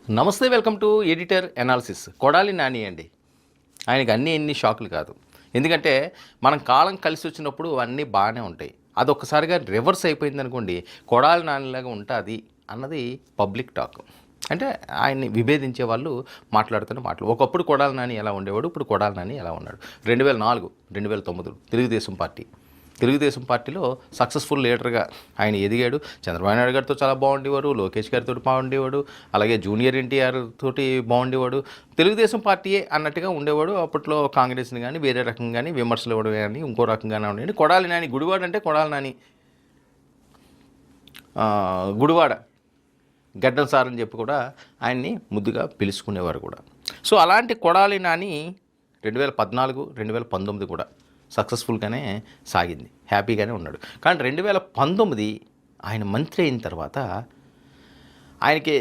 నమస్తే, welcome to editor analysis. Kodali Nani అండి. ఆయనకి ఎన్ని షాకులు కాదు. ఎందుకంటే మనం కాలం కలిసి వచ్చినప్పుడు అన్నీ బాగానే ఉంటాయి. అదొక్కసారిగా రివర్స్ అయిపోయింది అనుకోండి, కొడాలి నానిలాగా ఉంటుంది అన్నది పబ్లిక్ టాక్. అంటే ఆయన్ని విభేదించే వాళ్ళు మాట్లాడుతున్న మాటలు. ఒకప్పుడు కొడాలి నాని ఎలా ఉండేవాడు, ఇప్పుడు కొడాలి నాని ఎలా ఉన్నాడు. 2004, 2009 తెలుగుదేశం పార్టీలో సక్సెస్ఫుల్ లీడర్గా ఆయన ఎదిగాడు. చంద్రబాబు నాయుడు గారితో చాలా బాగుండేవాడు, లోకేష్ గారితో బాగుండేవాడు, అలాగే జూనియర్ ఎన్టీఆర్ తోటి బాగుండేవాడు. తెలుగుదేశం పార్టీయే అన్నట్టుగా ఉండేవాడు. అప్పట్లో కాంగ్రెస్ని కానీ వేరే రకంగా కానీ విమర్శలు ఇవ్వడం కానీ ఇంకో రకంగానే ఉండేది. కొడాలి నాని గుడివాడ అంటే కొడాలి నాని, గుడివాడ గడ్డం సార్ అని చెప్పి కూడా ఆయన్ని ముద్దుగా పిలుచుకునేవారు కూడా. సో అలాంటి కొడాలి నాని 2014, 2019 కూడా సక్సెస్ఫుల్గానే సాగింది, హ్యాపీగానే ఉన్నాడు. కానీ 2019 ఆయన మంత్రి అయిన తర్వాత ఆయనకి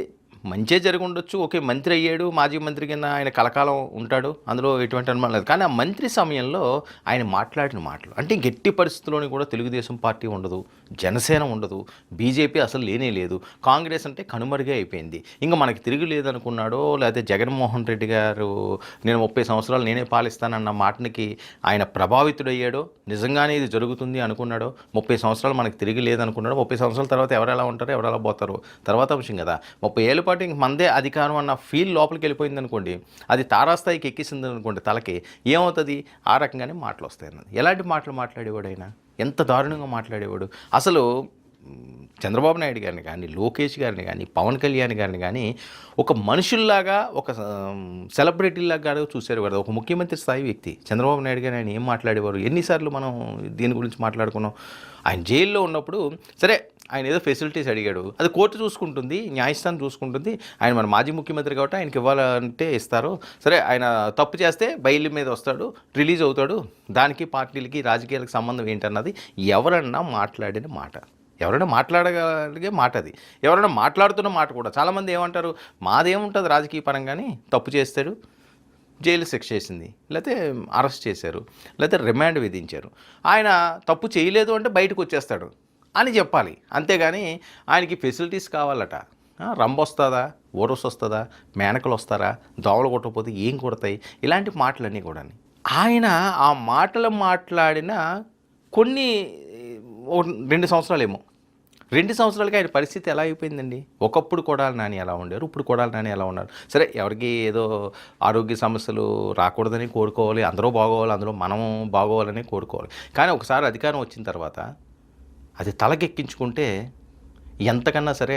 మంచే జరిగి ఉండొచ్చు. ఓకే, మంత్రి అయ్యాడు, మాజీ మంత్రి కింద ఆయన కలకాలం ఉంటాడు, అందులో ఎటువంటి అనుమానం లేదు. కానీ ఆ మంత్రి సమయంలో ఆయన మాట్లాడిన మాటలు అంటే గట్టి పరిస్థితుల్లోని కూడా తెలుగుదేశం పార్టీ ఉండదు, జనసేన ఉండదు, బీజేపీ అసలు లేనే లేదు, కాంగ్రెస్ అంటే కనుమరుగే అయిపోయింది, ఇంకా మనకి తిరిగి లేదనుకున్నాడో, లేకపోతే జగన్మోహన్ రెడ్డి గారు నేను 30 సంవత్సరాలు నేనే పాలిస్తానన్న మాటనికి ఆయన ప్రభావితుడయ్యాడో, నిజంగానే ఇది జరుగుతుంది అనుకున్నాడో, 30 సంవత్సరాలు మనకి తిరిగి లేదనుకున్నాడో, 30 సంవత్సరాల తర్వాత ఎవరు ఎలా ఉంటారో ఎవరు ఎలా పోతారో తర్వాత అంశం కదా. 30 ఏళ్ళ పాటు ఇంక మందే అధికారం అన్న ఫీల్ లోపలికి వెళ్ళిపోయింది అనుకోండి, అది తారాస్థాయికి ఎక్కిసింది అనుకోండి తలకి, ఏమవుతుంది? ఆ రకంగానే మాటలు వస్తాయి అన్నది. ఎలాంటి మాటలు మాట్లాడేవాడు ఆయన, ఎంత దారుణంగా మాట్లాడేవాడు అసలు. చంద్రబాబు నాయుడు గారిని కానీ, లోకేష్ గారిని కానీ, పవన్ కళ్యాణ్ గారిని కానీ ఒక మనుషుల్లాగా, ఒక సెలబ్రిటీలాగా చూశారు కదా. ఒక ముఖ్యమంత్రి స్థాయి వ్యక్తి చంద్రబాబు నాయుడు గారు ఆయన ఏం మాట్లాడేవారు, ఎన్నిసార్లు మనం దీని గురించి మాట్లాడుకున్నాం. ఆయన జైల్లో ఉన్నప్పుడు సరే ఆయన ఏదో ఫెసిలిటీస్ అడిగాడు, అది కోర్టు చూసుకుంటుంది, న్యాయస్థానం చూసుకుంటుంది. ఆయన మన మాజీ ముఖ్యమంత్రి కాబట్టి ఆయనకి ఇవ్వాలంటే ఇస్తారు. సరే, ఆయన తప్పు చేస్తే బెయిల్ మీద వస్తాడు, రిలీజ్ అవుతాడు, దానికి పార్టీలకి రాజకీయాలకు సంబంధం ఏంటన్నది ఎవరన్నా మాట్లాడిన మాట, ఎవరైనా మాట్లాడగలిగే మాట అది. ఎవరైనా మాట్లాడుతున్న మాట కూడా చాలామంది ఏమంటారు, మాదేముంటుంది రాజకీయ పరంగానే, తప్పు చేస్తాడు, జైలు శిక్ష చేసింది, లేకపోతే అరెస్ట్ చేశారు, లేకపోతే రిమాండ్ విధించారు, ఆయన తప్పు చేయలేదు అంటే బయటకు వచ్చేస్తాడు అని చెప్పాలి. అంతేగాని ఆయనకి ఫెసిలిటీస్ కావాలట, రంబ వస్తుందా, ఓరస్ వస్తుందా, మేనకలు వస్తారా, దోవలు కొట్టకపోతే ఏం కొడతాయి, ఇలాంటి మాటలన్నీ కూడా. ఆయన ఆ మాటలు మాట్లాడిన కొన్ని 2 సంవత్సరాలేమో, 2 సంవత్సరాలకి ఆయన పరిస్థితి ఎలా అయిపోయిందండి. ఒకప్పుడు కొడాలి నాని ఎలా ఉండేవారు, ఇప్పుడు కొడాలి నాని ఎలా ఉన్నారు. సరే, ఎవరికి ఏదో ఆరోగ్య సమస్యలు రాకూడదని కోరుకోవాలి, అందరూ బాగోవాలి, అందులో మనం బాగోవాలని కోరుకోవాలి. కానీ ఒకసారి అధికారం వచ్చిన తర్వాత అది తలకెక్కించుకుంటే ఎంతకన్నా సరే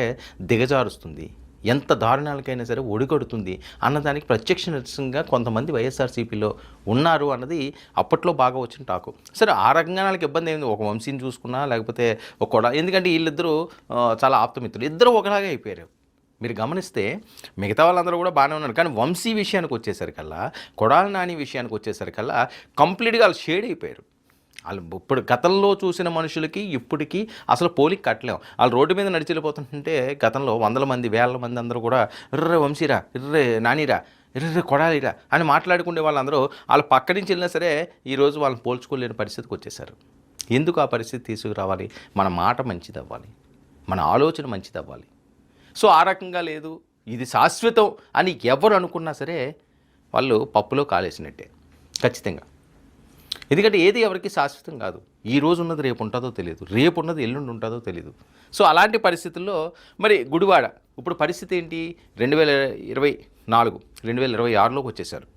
దిగజారుస్తుంది, ఎంత దారుణాలకైనా సరే ఒడిగడుతుంది అన్నదానికి ప్రత్యక్ష నిదర్శనంగా కొంతమంది వైఎస్ఆర్సీపీలో ఉన్నారు అన్నది అప్పట్లో బాగా వచ్చిన టాకు. సరే, ఆ రకంగా వాళ్ళకి ఇబ్బంది ఏంది, ఒక వంశీని చూసుకున్నా లేకపోతే ఒక ఎందుకంటే వీళ్ళిద్దరూ చాలా ఆప్తమిత్రులు, ఇద్దరు ఒకలాగే అయిపోయారు. మీరు గమనిస్తే మిగతా వాళ్ళందరూ కూడా బాగానే ఉన్నారు. కానీ వంశీ విషయానికి వచ్చేసరికల్లా, కొడాలి నాని విషయానికి వచ్చేసరికల్లా కంప్లీట్గా వాళ్ళు షేడ్ అయిపోయారు. వాళ్ళు ఇప్పుడు గతంలో చూసిన మనుషులకి ఇప్పటికీ అసలు పోలిక కట్టలేం. వాళ్ళు రోడ్డు మీద నడిచి వెళ్ళిపోతుంటే గతంలో 100 మంది 1000 మంది అందరూ కూడా ఇర్రే వంశీరా, ఇర్రే నానిరా, ఇర్రే కొడాలిరా అని మాట్లాడుకునే వాళ్ళందరూ వాళ్ళ పక్క నుంచి వెళ్ళినా సరే ఈరోజు వాళ్ళని పోల్చుకోలేని పరిస్థితికి వచ్చేసారు. ఎందుకు ఆ పరిస్థితి తీసుకురావాలి? మన మాట మంచిది అవ్వాలి, మన ఆలోచన మంచిది అవ్వాలి. సో ఆ రకంగా లేదు, ఇది శాశ్వతం అని ఎవరు అనుకున్నా సరే వాళ్ళు పప్పులో కాలేసినట్టే ఖచ్చితంగా. ఎందుకంటే ఏది ఎవరికి శాశ్వతం కాదు. ఈ రోజు ఉన్నది రేపు ఉంటుందో తెలియదు, రేపు ఉన్నది ఎల్లుండి ఉంటుందో తెలియదు. సో అలాంటి పరిస్థితుల్లో మరి గుడివాడ ఇప్పుడు పరిస్థితి ఏంటి? 2024, 2026లోకి వచ్చేసారు.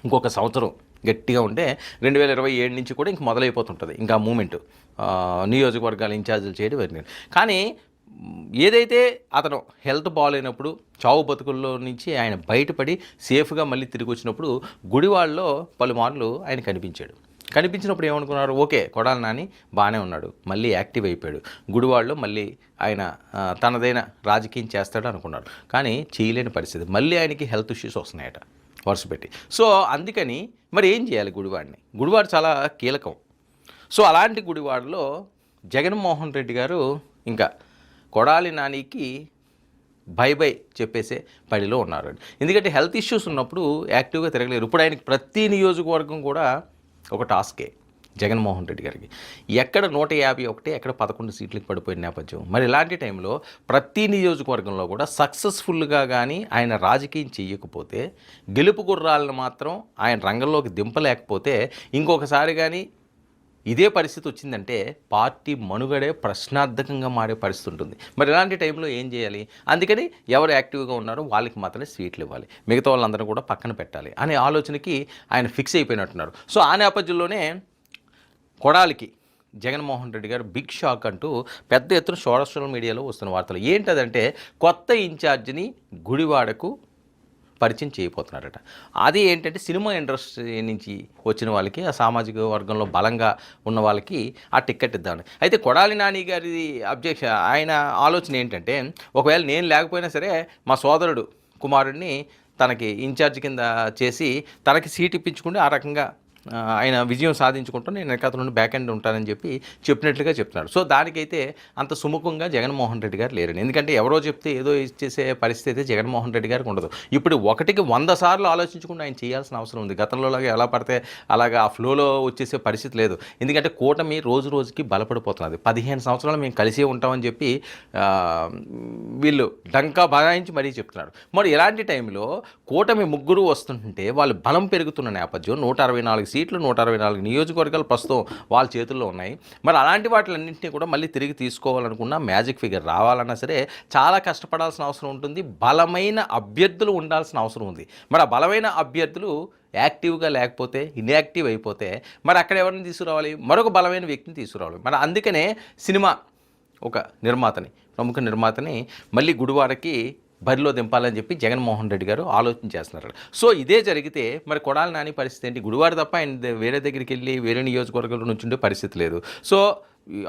ఇంకొక సంవత్సరం గట్టిగా ఉంటే 2027 నుంచి కూడా ఇంక మొదలైపోతుంటుంది ఇంకా మూమెంట్, నియోజకవర్గాల ఇన్ఛార్జీలు చేయడం వెళ్ళినాయి. కానీ ఏదైతే అతను హెల్త్ బాగాలేనప్పుడు చావు బతుకుల్లో నుంచి ఆయన బయటపడి సేఫ్గా మళ్ళీ తిరిగి వచ్చినప్పుడు గుడివాడలో పలుమార్లు ఆయన కనిపించినప్పుడు ఏమనుకున్నారు, ఓకే కొడాలి నాని బాగానే ఉన్నాడు, మళ్ళీ యాక్టివ్ అయిపోయాడు, గుడివాడలో మళ్ళీ ఆయన తనదైన రాజకీయం చేస్తాడు అనుకున్నారు. కానీ చేయలేని పరిస్థితి, మళ్ళీ ఆయనకి హెల్త్ ఇష్యూస్ వస్తున్నాయట వరుస పెట్టి. సో అందుకని మరి ఏం చేయాలి గుడివాడ చాలా కీలకం. సో అలాంటి గుడివాడలో జగన్మోహన్ రెడ్డి గారు ఇంకా కొడాలి నానికి బై చెప్పేసే పడిలో ఉన్నారు. ఎందుకంటే హెల్త్ ఇష్యూస్ ఉన్నప్పుడు యాక్టివ్గా తిరగలేరు. ఇప్పుడు ఆయనకి ప్రతి నియోజకవర్గం కూడా ఒక టాస్కే. జగన్మోహన్ రెడ్డి గారికి. ఎక్కడ 151 ఎక్కడ 11 సీట్లకు పడిపోయిన నేపథ్యం. మరి ఇలాంటి టైంలో ప్రతి నియోజకవర్గంలో కూడా సక్సెస్ఫుల్గా కానీ ఆయన రాజకీయం చేయకపోతే, గెలుపు గుర్రాలను మాత్రం ఆయన రంగంలోకి దింపలేకపోతే, ఇంకొకసారి కానీ ఇదే పరిస్థితి వచ్చిందంటే పార్టీ మనుగడే ప్రశ్నార్థకంగా మారే పరిస్థితి ఉంటుంది. మరి ఇలాంటి టైంలో ఏం చేయాలి? అందుకని ఎవరు యాక్టివ్గా ఉన్నారో వాళ్ళకి మాత్రమే సీట్లు ఇవ్వాలి, మిగతా వాళ్ళందరూ కూడా పక్కన పెట్టాలి అనే ఆలోచనకి ఆయన ఫిక్స్ అయిపోయినట్టున్నారు. సో ఆ నేపథ్యంలోనే కొడాలికి జగన్మోహన్ రెడ్డి గారు బిగ్ షాక్ అంటూ పెద్ద ఎత్తున సోషల్ మీడియాలో వస్తున్న వార్తలు ఏంటదంటే, కొత్త ఇన్ఛార్జిని గుడివాడకు పరిచయం చేయబోతున్నారట. అది ఏంటంటే సినిమా ఇండస్ట్రీ నుంచి వచ్చిన వాళ్ళకి, ఆ సామాజిక వర్గంలో బలంగా ఉన్న వాళ్ళకి ఆ టికెట్ ఇద్దామని. అయితే కొడాలి నాని గారి అబ్జెక్షన్, ఆయన ఆలోచన ఏంటంటే, ఒకవేళ నేను లేకపోయినా సరే మా సోదరుడు కుమారుడిని తనకి ఇన్ఛార్జ్ కింద చేసి తనకి సీట్ ఇప్పించుకుంటే ఆ రకంగా ఆయన విజయం సాధించుకుంటూ నేను వెనకాల నుండి బ్యాక్ ఎండ్ ఉంటానని చెప్పినట్లుగా చెప్తున్నాడు. సో దానికైతే అంత సుముఖంగా జగన్మోహన్ రెడ్డి గారు లేరని. ఎందుకంటే ఎవరో చెప్తే ఏదో ఇచ్చేసే పరిస్థితి జగన్మోహన్ రెడ్డి గారికి ఉండదు. ఇప్పుడు 100 సార్లు ఆలోచించకుండా ఆయన చేయాల్సిన అవసరం ఉంది. గతంలోలాగా ఎలా పడితే అలాగా ఆ ఫ్లోలో వచ్చేసే పరిస్థితి లేదు. ఎందుకంటే కూటమి రోజు రోజుకి బలపడిపోతున్నది. 15 సంవత్సరాలు మేము కలిసే ఉంటామని చెప్పి వీళ్ళు డంకా బనాయించి మరీ చెప్తున్నారు. మరి ఇలాంటి టైంలో కూటమి ముగ్గురు వస్తుంటే వాళ్ళు బలం పెరుగుతున్న నేపథ్యం, 164 సీట్లు, 164 నియోజకవర్గాలు ప్రస్తుతం వాళ్ళ చేతుల్లో ఉన్నాయి. మరి అలాంటి వాటిలన్నింటినీ కూడా మళ్ళీ తిరిగి తీసుకోవాలనుకున్న మ్యాజిక్ ఫిగర్ రావాలన్నా సరే చాలా కష్టపడాల్సిన అవసరం ఉంటుంది. బలమైన అభ్యర్థులు ఉండాల్సిన అవసరం ఉంది. మరి ఆ బలమైన అభ్యర్థులు యాక్టివ్గా లేకపోతే, ఇన్యాక్టివ్ అయిపోతే మరి అక్కడ ఎవరిని తీసుకురావాలి? మరొక బలమైన వ్యక్తిని తీసుకురావాలి. మరి అందుకనే సినిమా ఒక నిర్మాతని, ప్రముఖ నిర్మాతని మళ్ళీ గుడివాడకి బరిలో దింపాలని చెప్పి జగన్మోహన్ రెడ్డి గారు ఆలోచన చేస్తున్నారు. సో ఇదే జరిగితే మరి కొడాలి నాని పరిస్థితి ఏంటి? గుడివాడ తప్ప ఆయన వేరే దగ్గరికి వెళ్ళి వేరే నియోజకవర్గంలో నుంచి ఉండే పరిస్థితి లేదు. సో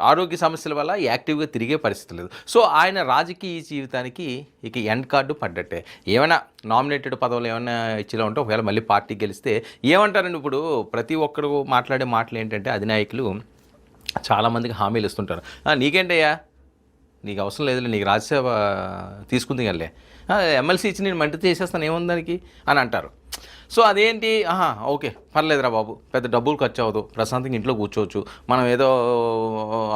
ఆరోగ్య సమస్యల వల్ల యాక్టివ్గా తిరిగే పరిస్థితి లేదు. సో ఆయన రాజకీయ జీవితానికి ఇక ఎండ్ కార్డు పడ్డట్టే. ఏమైనా నామినేటెడ్ పదవులు ఏమైనా ఇచ్చిలా ఉంటే ఒకవేళ మళ్ళీ పార్టీ గెలిస్తే ఏమంటారండి? ఇప్పుడు ప్రతి ఒక్కరు మాట్లాడే మాటలు ఏంటంటే, అధినాయకులు చాలామందికి హామీలు ఇస్తుంటారు. నీకేంటయ్యా, నీకు అవసరం లేదు, నీకు రాజ్యసభ తీసుకుంది కానీ ఎమ్మెల్సీ ఇచ్చి నేను మంటి చేసేస్తాను ఏముంది దానికి అని అంటారు. సో అదేంటి, ఓకే పర్లేదురా బాబు, పెద్ద డబ్బులు ఖర్చు అవ్వదు, ప్రశాంతంగా ఇంట్లో కూర్చోవచ్చు, మనం ఏదో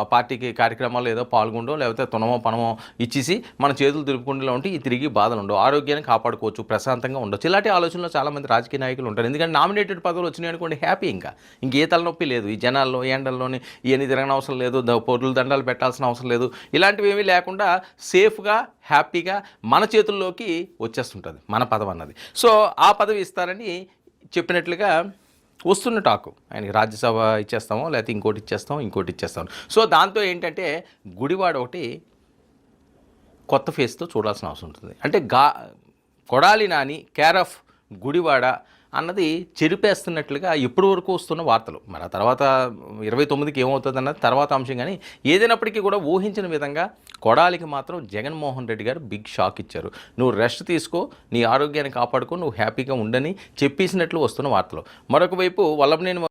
ఆ పార్టీకి కార్యక్రమాలు ఏదో పాల్గొండో లేకపోతే తునమో పనమో ఇచ్చేసి మన చేతులు దులుపుకుంటూ ఉంటే ఈ తిరిగి బాధలు ఉండవు, ఆరోగ్యాన్ని కాపాడుకోవచ్చు, ప్రశాంతంగా ఉండొచ్చు. ఇలాంటి ఆలోచనలో చాలామంది రాజకీయ నాయకులు ఉంటారు. ఎందుకంటే నామినేటెడ్ పదవులు వచ్చినాయి అనుకోండి, హ్యాపీ, ఇంకే తలనొప్పి లేదు. ఈ జనాల్లో ఎండల్లోని ఇవన్నీ తిరగని అవసరం లేదు, పొర్లు దండాలు పెట్టాల్సిన అవసరం లేదు. ఇలాంటివి ఏమీ లేకుండా సేఫ్గా హ్యాపీగా మన చేతుల్లోకి వచ్చేస్తుంటుంది మన పదవి అన్నది. సో ఆ పదవి ఇస్తారని చెప్పినట్లుగా వస్తున్న టాకు, ఆయనకి రాజ్యసభ ఇచ్చేస్తామో లేకపోతే ఇంకోటి ఇచ్చేస్తాం. సో దాంతో ఏంటంటే గుడివాడ ఒకటి కొత్త ఫేస్తో చూడాల్సిన అవసరం ఉంటుంది. అంటే కొడాలి నాని కేర్ ఆఫ్ గుడివాడ అన్నది చెరిపేస్తున్నట్లుగా ఇప్పటి వరకు వస్తున్న వార్తలు. మరి ఆ తర్వాత 29కి ఏమవుతుంది అన్నది తర్వాత అంశం. కానీ ఏదైనప్పటికీ కూడా ఊహించిన విధంగా కొడాలికి మాత్రం జగన్మోహన్ రెడ్డి గారు బిగ్ షాక్ ఇచ్చారు. నువ్వు రెస్ట్ తీసుకో, నీ ఆరోగ్యాన్ని కాపాడుకో, నువ్వు హ్యాపీగా ఉండని చెప్పేసినట్లు వస్తున్న వార్తలు. మరొక వైపు వల్లభనేని